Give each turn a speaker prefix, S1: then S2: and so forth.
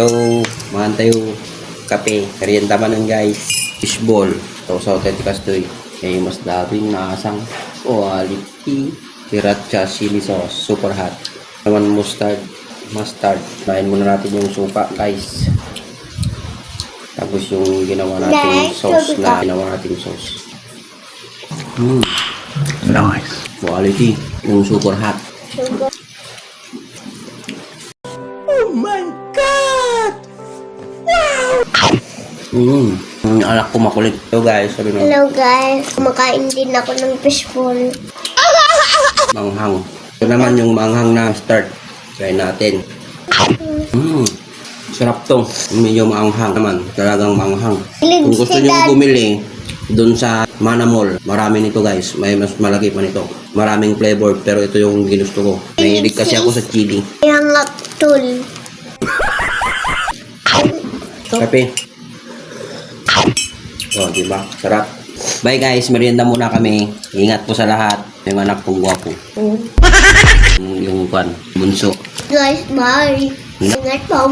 S1: So, mahan tayo kape. Karyenta man nun guys. Fishball. So, sa authenticas to may mas daming naasang quality. Sriracha chili sauce. Super hot. Naman mustard. Kain muna natin yung suka guys. Tapos yung ginawa natin sauce Nice. Quality. Yung super hot. Oh my God! Wow! Ang alak ko makulit. Hello guys, sabi na.
S2: Hello guys, kumakain din ako ng fishball.
S1: Manghang. Ito naman yung manghang na start. Try natin. Sarap to. Medyo maanghang naman. Talagang maanghang. Kung gusto nyo bumili, doon sa Mana Mall, marami nito guys. May mas malaki pa nito. Maraming flavor, pero ito yung ginusto ko. Mahilig kasi ako sa chili.
S2: Yang tol.
S1: Kape. Oh, diba? Sarap. Bye guys, merienda muna kami. Ingat po sa lahat. May anak kong gwapo. Yung bunso.
S2: Guys, bye. Ingat po.